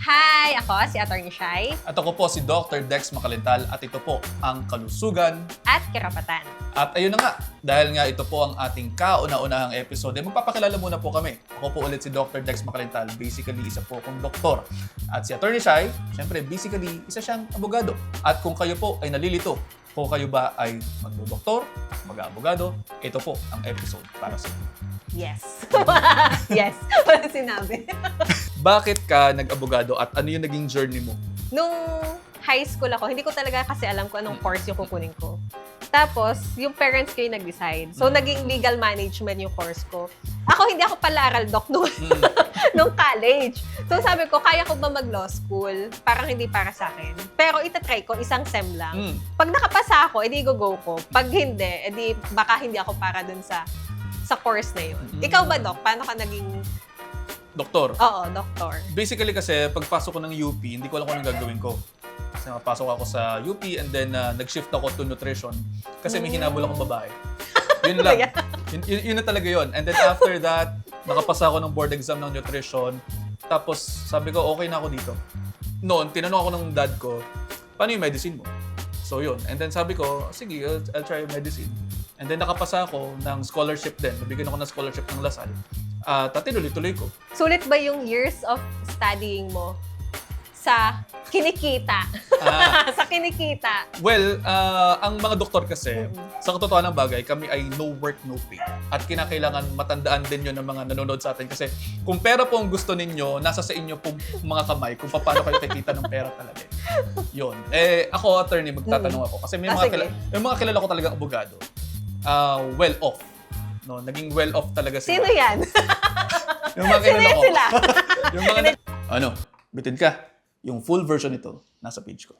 Hi! Ako si Atty. Shai At ako po si Dr. Dex Makalintal at ito po ang Kalusugan. at Karapatan. At ayun na nga, dahil nga ito po ang ating kauna-unahang episode, magpapakilala muna po kami. Ako po ulit si Dr. Dex Makalintal. Basically, isa po akong doktor. At si Atty. Shai, syempre, basically, isa siyang abogado. At kung kayo po ay nalilito, kung kayo ba ay magdodoktor, mag-aabogado, ito po ang episode para sa inyo. Yes. Yes. Wala sinabi. Bakit ka nag-abogado at ano yung naging journey mo? Nung high school ako, hindi ko talaga kasi alam kung anong course yung kukunin ko. Tapos, yung parents ko yung nag-decide. So, naging legal management yung course ko. Ako, hindi ako pala aral doc nung college. So, sabi ko, kaya ko ba mag-law school? Parang hindi para sa akin. Pero itatry ko, isang sem lang. Pag nakapasa ako, edi go ko. Pag hindi, edi baka hindi ako para dun sa course na yun. Ikaw ba, Doc? Paano ka naging... Doktor. Oo, doktor. Basically kasi, pagpasok ko ng UP, hindi ko alam kung anong gagawin ko. Kasi napasok ako sa UP and then nag-shift ako to nutrition. Kasi may hinabol akong babae. Yun lang. Yun na talaga yun. And then after that, nakapasa ako ng board exam ng nutrition. Tapos sabi ko, okay na ako dito. Noon, tinanong ako ng dad ko, paano yung medicine mo? So yun. And then sabi ko, sige, I'll try medicine. And then nakapasa ako ng scholarship din. Nabigyan ako ng scholarship ng Lasal. At tinuloy-tuloy ko. Sulit ba yung years of studying mo sa kinikita? Sa kinikita. Well, ang mga doktor kasi, sa katotohanan ng bagay, kami ay no work, no pay. At kinakailangan matandaan din yun ng mga nanonood sa atin. Kasi kung pera po ang gusto ninyo, nasa sa inyo po mga kamay kung paano kayo kikita ng pera talaga. Yun. Ako, attorney, magtatanong ako. Kasi may mga kilala ko talagang abogado. Well-off. No, naging well-off talaga sila. Sino yan? Yung mga Sino kilala ko. sila? Yung mga bitin ka. Yung full version nito, nasa page ko.